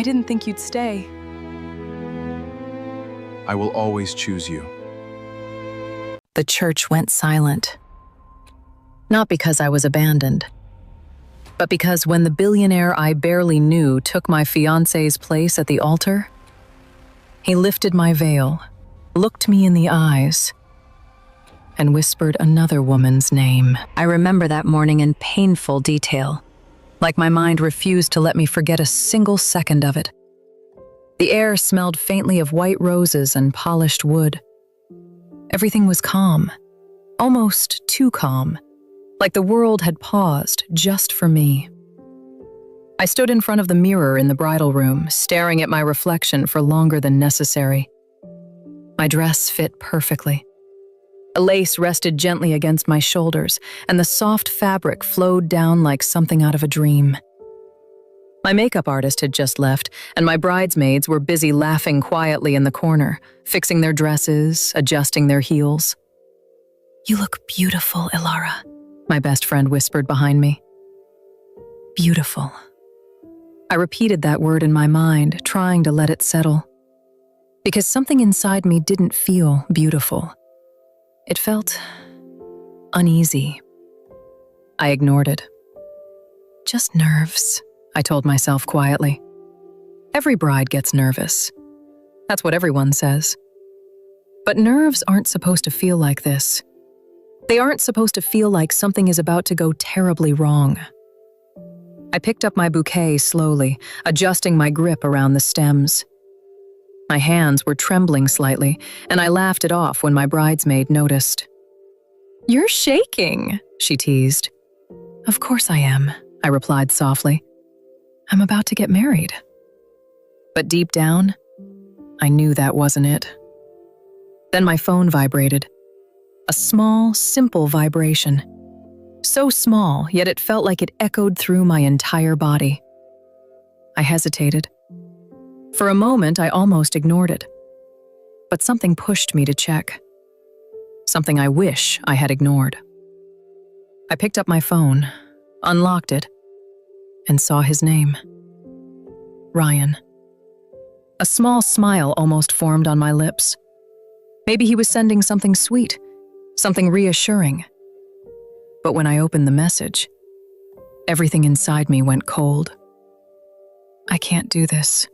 I didn't think you'd stay. I will always choose you. The church went silent. Not because I was abandoned, but because when the billionaire I barely knew took my fiancé's place at the altar, he lifted my veil, looked me in the eyes, and whispered another woman's name. I remember that morning in painful detail, like my mind refused to let me forget a single second of it. The air smelled faintly of white roses and polished wood. Everything was calm, almost too calm, like the world had paused just for me. I stood in front of the mirror in the bridal room, staring at my reflection for longer than necessary. My dress fit perfectly. A lace rested gently against my shoulders, and the soft fabric flowed down like something out of a dream. My makeup artist had just left, and my bridesmaids were busy laughing quietly in the corner, fixing their dresses, adjusting their heels. "You look beautiful, Ilara," my best friend whispered behind me. Beautiful. I repeated that word in my mind, trying to let it settle. Because something inside me didn't feel beautiful. It felt uneasy. I ignored it. Just nerves, I told myself quietly. Every bride gets nervous. That's what everyone says. But nerves aren't supposed to feel like this. They aren't supposed to feel like something is about to go terribly wrong. I picked up my bouquet slowly, adjusting my grip around the stems. My hands were trembling slightly, and I laughed it off when my bridesmaid noticed. "You're shaking," she teased. "Of course I am," I replied softly. "I'm about to get married." But deep down, I knew that wasn't it. Then my phone vibrated. A small, simple vibration. So small, yet it felt like it echoed through my entire body. I hesitated. For a moment, I almost ignored it. But something pushed me to check. Something I wish I had ignored. I picked up my phone, unlocked it, and saw his name. Ryan. A small smile almost formed on my lips. Maybe he was sending something sweet, something reassuring. But when I opened the message, everything inside me went cold. "I can't do this.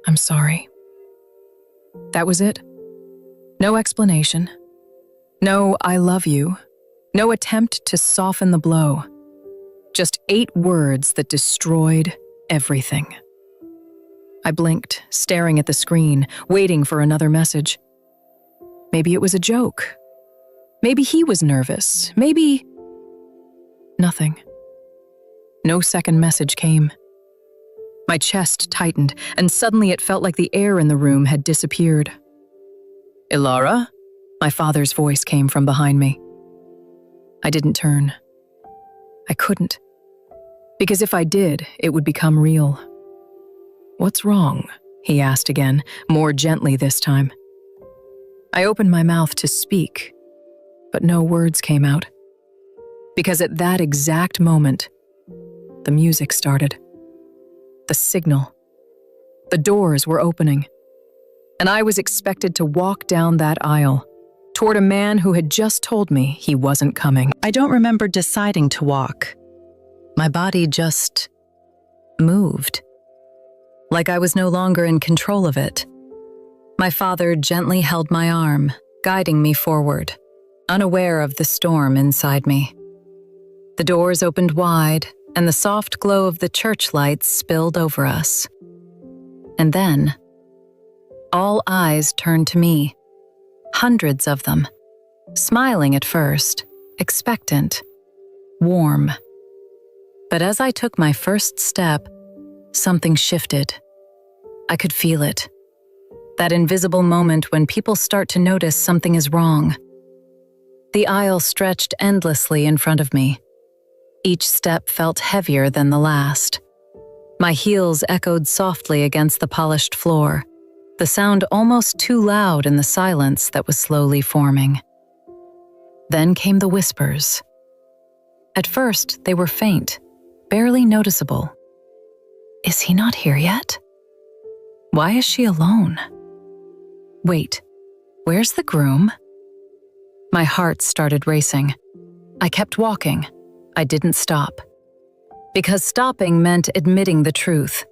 I'm sorry." That was it. No explanation. No "I love you." No attempt to soften the blow. Just 8 words that destroyed everything. I blinked, staring at the screen, waiting for another message. Maybe it was a joke. Maybe he was nervous. Maybe... Nothing. No second message came. My chest tightened, and suddenly it felt like the air in the room had disappeared. "Ilara?" My father's voice came from behind me. I didn't turn. I couldn't. Because if I did, it would become real. "What's wrong?" he asked again, more gently this time. I opened my mouth to speak, but no words came out. Because at that exact moment, the music started. The signal. The doors were opening. And I was expected to walk down that aisle, toward a man who had just told me he wasn't coming. I don't remember deciding to walk. My body just moved. Like I was no longer in control of it. My father gently held my arm, guiding me forward, unaware of the storm inside me. The doors opened wide, and the soft glow of the church lights spilled over us. And then, all eyes turned to me, hundreds of them, smiling at first, expectant, warm. But as I took my first step, something shifted. I could feel it. That invisible moment when people start to notice something is wrong. The aisle stretched endlessly in front of me. Each step felt heavier than the last. My heels echoed softly against the polished floor, the sound almost too loud in the silence that was slowly forming. Then came the whispers. At first, they were faint, barely noticeable. Is he not here yet? Why is she alone? Wait, where's the groom? My heart started racing. I kept walking. I didn't stop. Because stopping meant admitting the truth.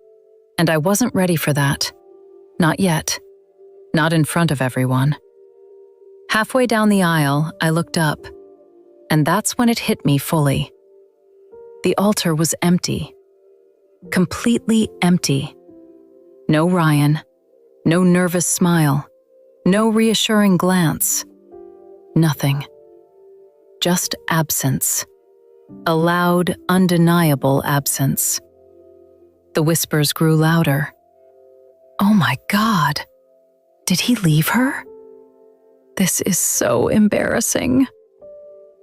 And I wasn't ready for that. Not yet. Not in front of everyone. Halfway down the aisle, I looked up. And that's when it hit me fully. The altar was empty. Completely empty. No Ryan. No nervous smile. No reassuring glance. Nothing. Just absence. A loud, undeniable absence. The whispers grew louder. Oh my God! Did he leave her? This is so embarrassing.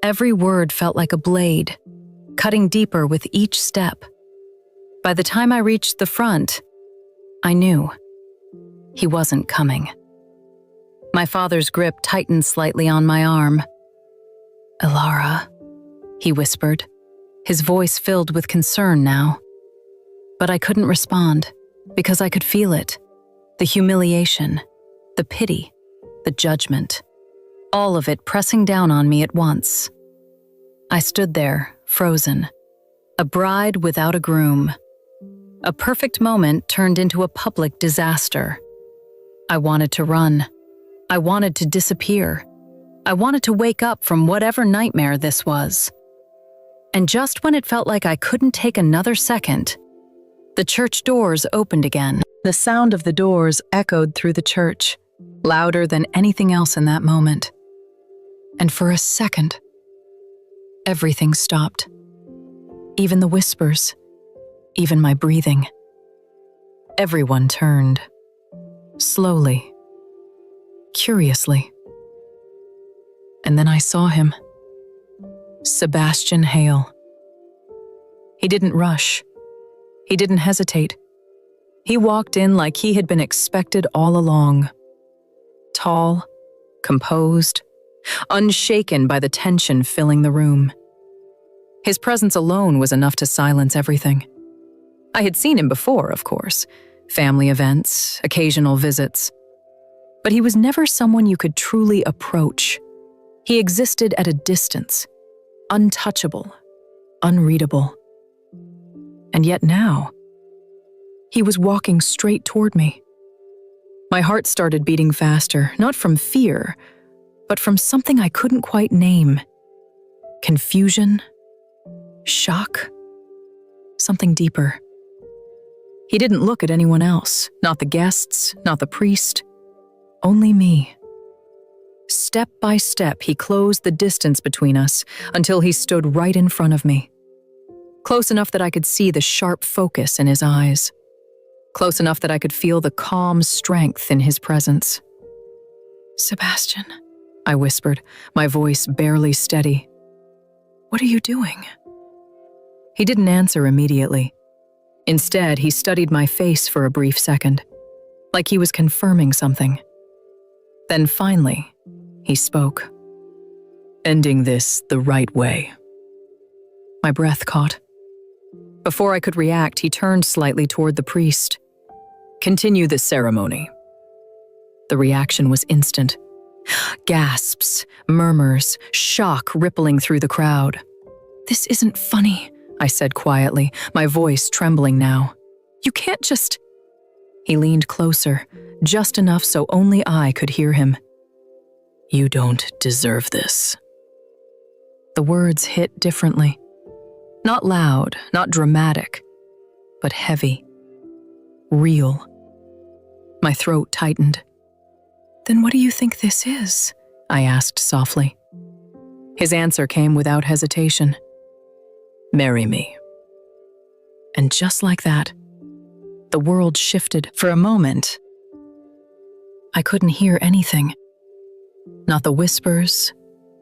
Every word felt like a blade, cutting deeper with each step. By the time I reached the front, I knew. He wasn't coming. My father's grip tightened slightly on my arm. "Elara," he whispered, his voice filled with concern now. But I couldn't respond, because I could feel it. The humiliation, the pity, the judgment. All of it pressing down on me at once. I stood there, frozen. A bride without a groom. A perfect moment turned into a public disaster. I wanted to run. I wanted to disappear. I wanted to wake up from whatever nightmare this was. And just when it felt like I couldn't take another second, the church doors opened again. The sound of the doors echoed through the church, louder than anything else in that moment. And for a second, everything stopped. Even the whispers, even my breathing. Everyone turned. Slowly. Curiously. And then I saw him. Sebastian Hale. He didn't rush. He didn't hesitate. He walked in like he had been expected all along. Tall, composed, unshaken by the tension filling the room. His presence alone was enough to silence everything. I had seen him before, of course. Family events, occasional visits. But he was never someone you could truly approach. He existed at a distance, untouchable, unreadable. And yet now, he was walking straight toward me. My heart started beating faster, not from fear, but from something I couldn't quite name. Confusion, shock, something deeper. He didn't look at anyone else, not the guests, not the priest, only me. Step by step, he closed the distance between us until he stood right in front of me. Close enough that I could see the sharp focus in his eyes. Close enough that I could feel the calm strength in his presence. "Sebastian," I whispered, my voice barely steady. "What are you doing?" He didn't answer immediately. Instead, he studied my face for a brief second, like he was confirming something. Then finally, he spoke. "Ending this the right way." My breath caught. Before I could react, he turned slightly toward the priest. "Continue the ceremony." The reaction was instant. Gasps, murmurs, shock rippling through the crowd. "This isn't funny," I said quietly, my voice trembling now. "You can't just—" He leaned closer, just enough so only I could hear him. "You don't deserve this." The words hit differently. Not loud, not dramatic, but heavy. Real. My throat tightened. "Then what do you think this is?" I asked softly. His answer came without hesitation. "Marry me." And just like that, the world shifted for a moment. I couldn't hear anything. Not the whispers,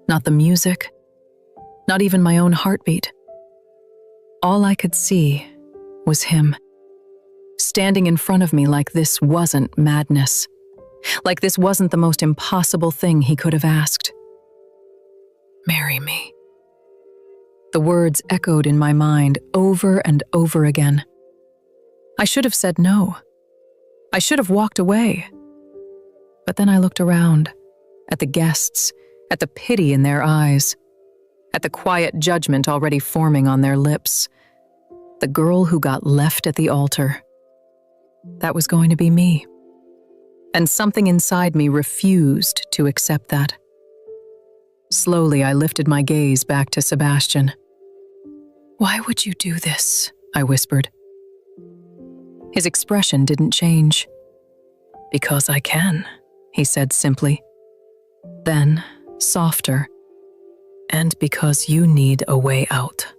not the music, not even my own heartbeat. All I could see was him, standing in front of me like this wasn't madness, like this wasn't the most impossible thing he could have asked. "Marry me." The words echoed in my mind over and over again. I should have said no. I should have walked away. But then I looked around, at the guests, at the pity in their eyes, at the quiet judgment already forming on their lips. The girl who got left at the altar. That was going to be me. And something inside me refused to accept that. Slowly, I lifted my gaze back to Sebastian. "Why would you do this?" I whispered. His expression didn't change. "Because I can," he said simply. Then, softer, "And because you need a way out."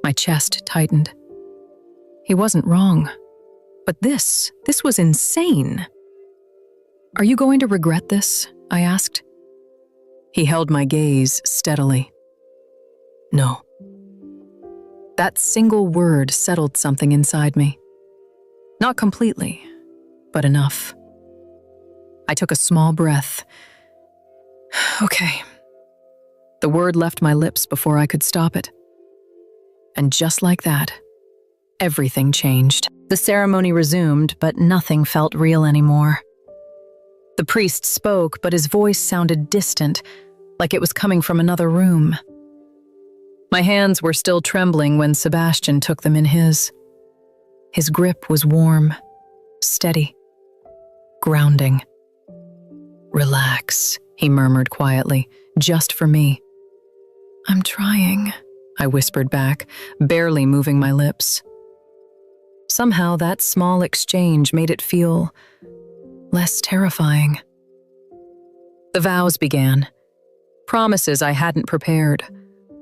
My chest tightened. He wasn't wrong. But this was insane. "Are you going to regret this?" I asked. He held my gaze steadily. "No." That single word settled something inside me. Not completely, but enough. I took a small breath. Okay. The word left my lips before I could stop it. And just like that, everything changed. The ceremony resumed, but nothing felt real anymore. The priest spoke, but his voice sounded distant, like it was coming from another room. My hands were still trembling when Sebastian took them in his. His grip was warm, steady, grounding. "Relax," he murmured quietly, just for me. "I'm trying," I whispered back, barely moving my lips. Somehow that small exchange made it feel less terrifying. The vows began. Promises I hadn't prepared.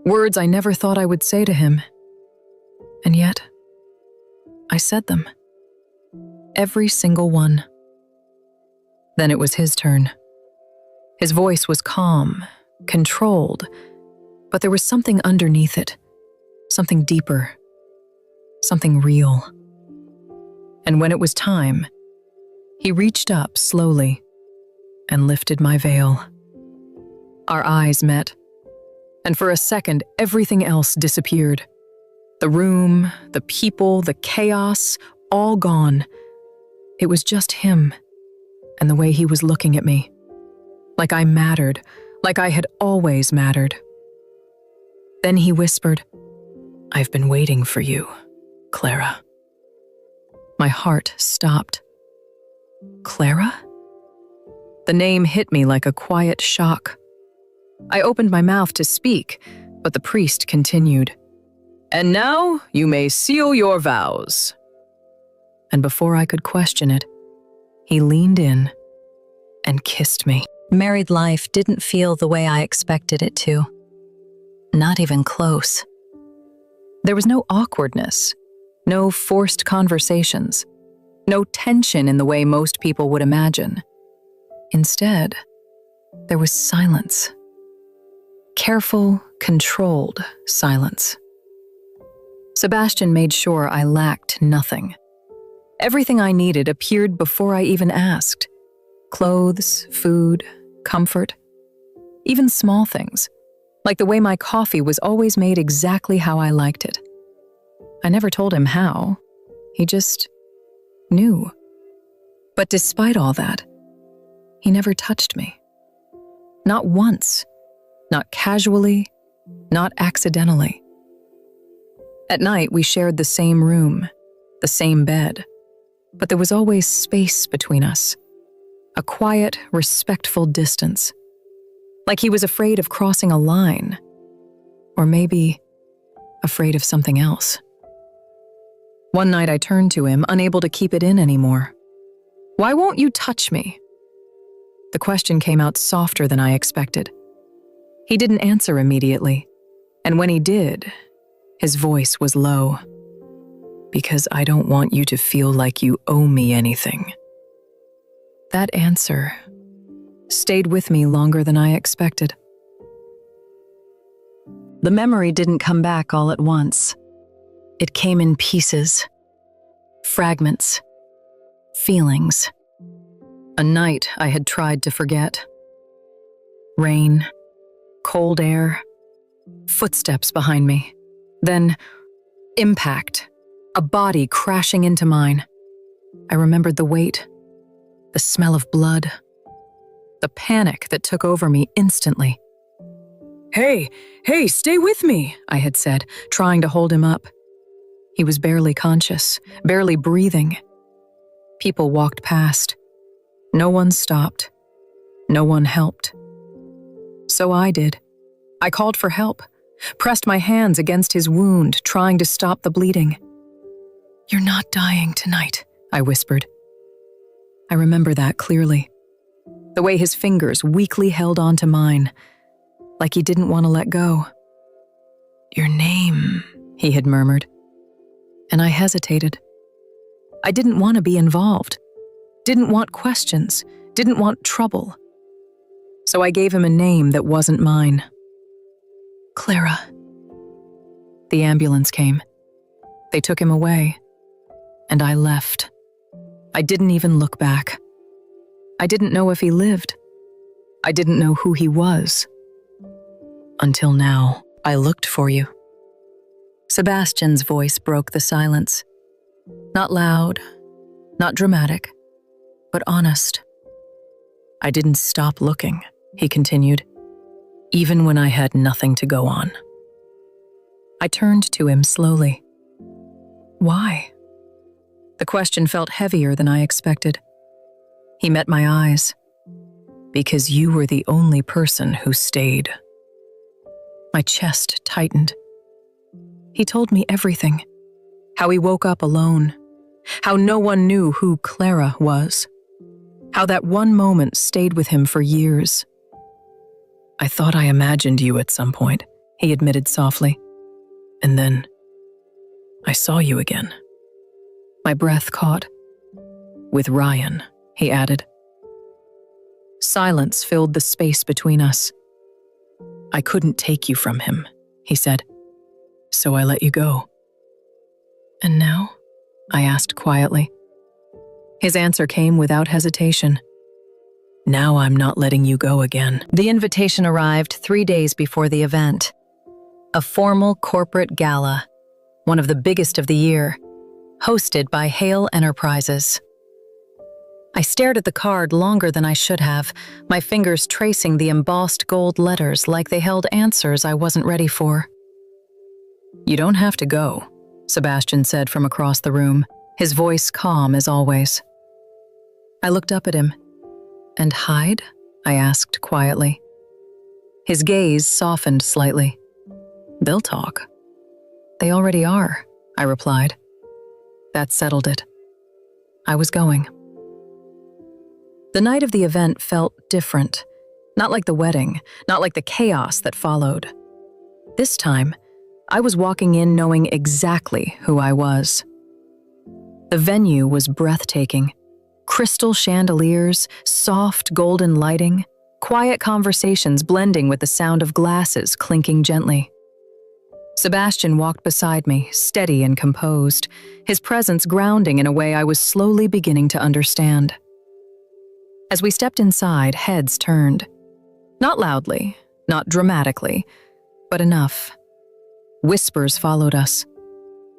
Words I never thought I would say to him. And yet, I said them. Every single one. Then it was his turn. His voice was calm, controlled, but there was something underneath it. Something deeper. Something real. And when it was time, he reached up slowly and lifted my veil. Our eyes met, and for a second, everything else disappeared. The room, the people, the chaos, all gone. It was just him, and the way he was looking at me. Like I mattered, like I had always mattered. Then he whispered, "I've been waiting for you, Clara." My heart stopped. Clara? The name hit me like a quiet shock. I opened my mouth to speak, but the priest continued. "And now you may seal your vows." And before I could question it, he leaned in and kissed me. Married life didn't feel the way I expected it to. Not even close. There was no awkwardness, no forced conversations, no tension in the way most people would imagine. Instead, there was silence. Careful, controlled silence. Sebastian made sure I lacked nothing. Everything I needed appeared before I even asked. Clothes, food, comfort. Even small things, like the way my coffee was always made exactly how I liked it. I never told him how. He just knew. But despite all that, he never touched me. Not once. Not casually. Not accidentally. At night, we shared the same room, the same bed. But there was always space between us. A quiet, respectful distance. Like he was afraid of crossing a line. Or maybe afraid of something else. One night I turned to him, unable to keep it in anymore. "Why won't you touch me?" The question came out softer than I expected. He didn't answer immediately, and when he did, his voice was low. "Because I don't want you to feel like you owe me anything." That answer stayed with me longer than I expected. The memory didn't come back all at once. It came in pieces, fragments, feelings. A night I had tried to forget. Rain, cold air, footsteps behind me. Then impact, a body crashing into mine. I remembered the weight, the smell of blood, the panic that took over me instantly. Hey, stay with me, I had said, trying to hold him up. He was barely conscious, barely breathing. People walked past. No one stopped. No one helped. So I did. I called for help, pressed my hands against his wound, trying to stop the bleeding. You're not dying tonight, I whispered. I remember that clearly. The way his fingers weakly held onto mine, like he didn't want to let go. Your name, he had murmured. And I hesitated. I didn't want to be involved, didn't want questions, didn't want trouble. So I gave him a name that wasn't mine. Clara. The ambulance came. They took him away, and I left. I didn't even look back. I didn't know if he lived. I didn't know who he was. Until now, I looked for you. Sebastian's voice broke the silence. Not loud, not dramatic, but honest. I didn't stop looking, he continued, even when I had nothing to go on. I turned to him slowly. Why? The question felt heavier than I expected. He met my eyes. Because you were the only person who stayed. My chest tightened. He told me everything. How he woke up alone. How no one knew who Clara was. How that one moment stayed with him for years. I thought I imagined you at some point, he admitted softly. And then, I saw you again. My breath caught. With Ryan, he added. Silence filled the space between us. I couldn't take you from him, he said. So I let you go. And now? I asked quietly. His answer came without hesitation. Now I'm not letting you go again. The invitation arrived 3 days before the event. A formal corporate gala, one of the biggest of the year, hosted by Hale Enterprises. I stared at the card longer than I should have, my fingers tracing the embossed gold letters like they held answers I wasn't ready for. You don't have to go, Sebastian said from across the room, his voice calm as always. I looked up at him. And hide? I asked quietly. His gaze softened slightly. They'll talk. They already are, I replied. That settled it. I was going. The night of the event felt different. Not like the wedding, not like the chaos that followed. This time, I was walking in knowing exactly who I was. The venue was breathtaking. Crystal chandeliers, soft golden lighting, quiet conversations blending with the sound of glasses clinking gently. Sebastian walked beside me, steady and composed, his presence grounding in a way I was slowly beginning to understand. As we stepped inside, heads turned. Not loudly, not dramatically, but enough. Whispers followed us.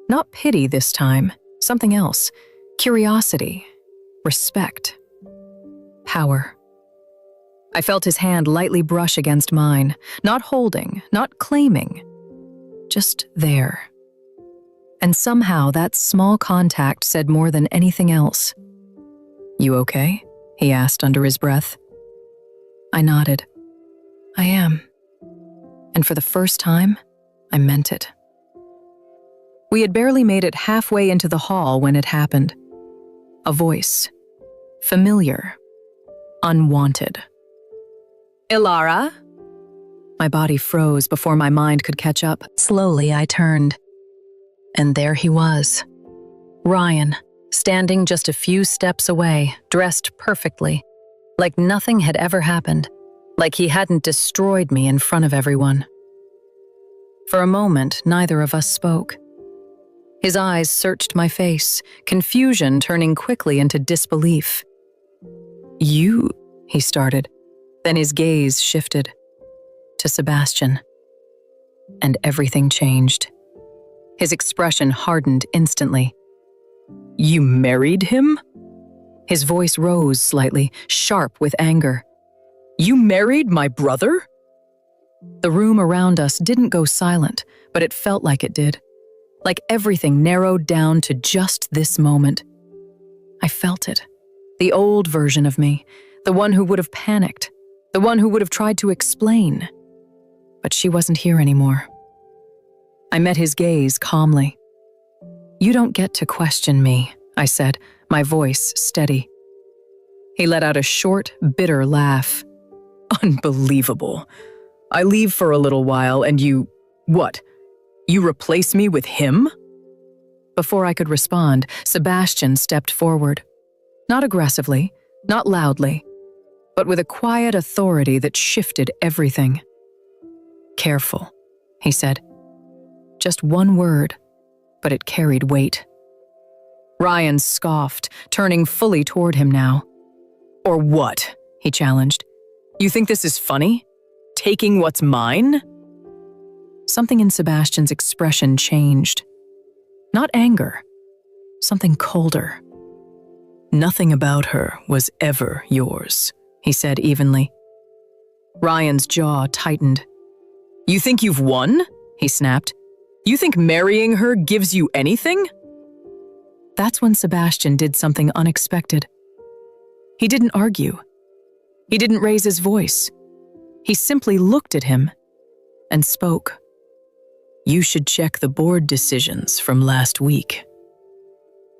Not pity this time, something else. Curiosity, respect, power. I felt his hand lightly brush against mine, not holding, not claiming, just there. And somehow that small contact said more than anything else. You okay? He asked under his breath. I nodded. I am. And for the first time, I meant it. We had barely made it halfway into the hall when it happened. A voice. Familiar. Unwanted. Ilara? My body froze before my mind could catch up. Slowly, I turned. And there he was. Ryan, standing just a few steps away, dressed perfectly, like nothing had ever happened, like he hadn't destroyed me in front of everyone. For a moment, neither of us spoke. His eyes searched my face, confusion turning quickly into disbelief. You, he started, then his gaze shifted to Sebastian. And everything changed. His expression hardened instantly. "You married him?" His voice rose slightly, sharp with anger. "You married my brother?" The room around us didn't go silent, but it felt like it did. Like everything narrowed down to just this moment. I felt it. The old version of me, the one who would have panicked, the one who would have tried to explain. But she wasn't here anymore. I met his gaze calmly. "You don't get to question me," I said, my voice steady. He let out a short, bitter laugh. "Unbelievable. I leave for a little while and you… what? You replace me with him?" Before I could respond, Sebastian stepped forward. Not aggressively, not loudly, but with a quiet authority that shifted everything. "Careful," he said. Just one word, but it carried weight. Ryan scoffed, turning fully toward him now. "Or what?" he challenged. "You think this is funny? Taking what's mine?" Something in Sebastian's expression changed. Not anger, something colder. "Nothing about her was ever yours," he said evenly. Ryan's jaw tightened. "You think you've won?" he snapped. "You think marrying her gives you anything?" That's when Sebastian did something unexpected. He didn't argue. He didn't raise his voice. He simply looked at him and spoke. "You should check the board decisions from last week."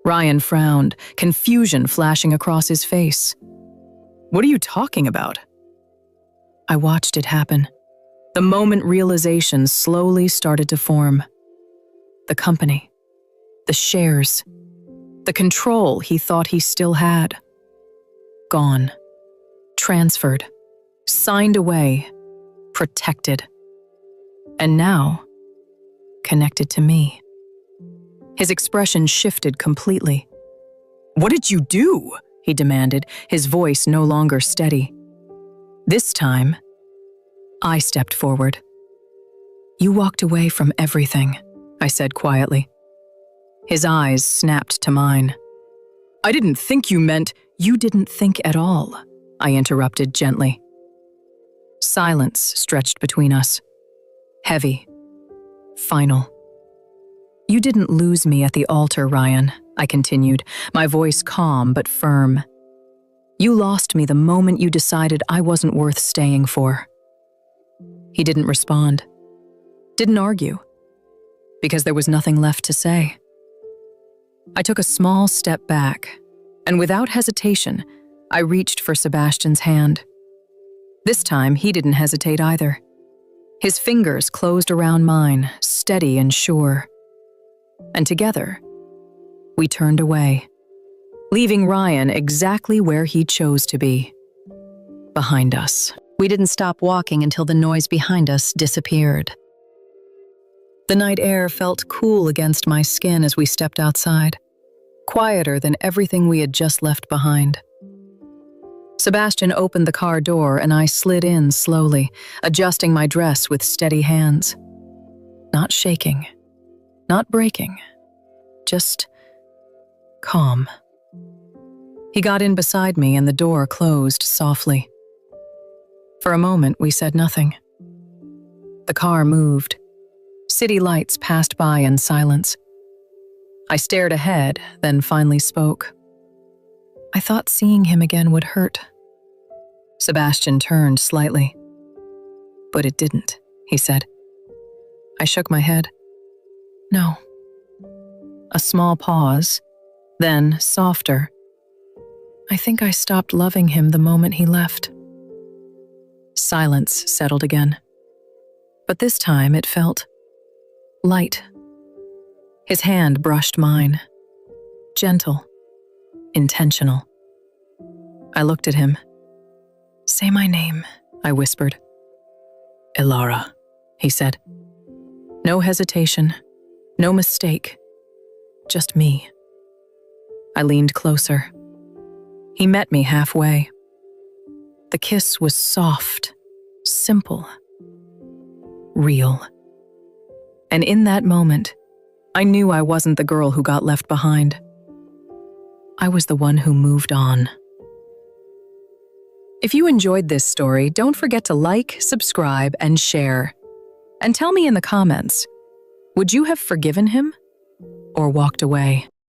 Ryan frowned, confusion flashing across his face. "What are you talking about?" I watched it happen. The moment realization slowly started to form. The company, the shares, the control he thought he still had. Gone, transferred, signed away, protected. And now, connected to me. His expression shifted completely. "What did you do?" he demanded, his voice no longer steady. This time, I stepped forward. "You walked away from everything," I said quietly. His eyes snapped to mine. "I didn't think you meant—" "You didn't think at all," I interrupted gently. Silence stretched between us. Heavy. Final. "You didn't lose me at the altar, Ryan," I continued, my voice calm but firm. "You lost me the moment you decided I wasn't worth staying for." He didn't respond. Didn't argue. Because there was nothing left to say. I took a small step back, and without hesitation, I reached for Sebastian's hand. This time, he didn't hesitate either. His fingers closed around mine, steady and sure. And together, we turned away, leaving Ryan exactly where he chose to be, behind us. We didn't stop walking until the noise behind us disappeared. The night air felt cool against my skin as we stepped outside, quieter than everything we had just left behind. Sebastian opened the car door and I slid in slowly, adjusting my dress with steady hands. Not shaking, not breaking, just calm. He got in beside me and the door closed softly. For a moment, we said nothing. The car moved. City lights passed by in silence. I stared ahead, then finally spoke. I thought seeing him again would hurt. Sebastian turned slightly. But it didn't, he said. I shook my head. No. A small pause, then softer. I think I stopped loving him the moment he left. Silence settled again. But this time it felt light. His hand brushed mine. Gentle. Intentional. I looked at him. Say my name, I whispered. Ilara, he said. No hesitation, no mistake, just me. I leaned closer. He met me halfway. The kiss was soft, simple, real. And in that moment, I knew I wasn't the girl who got left behind. I was the one who moved on. If you enjoyed this story, don't forget to like, subscribe, and share. And tell me in the comments, would you have forgiven him or walked away?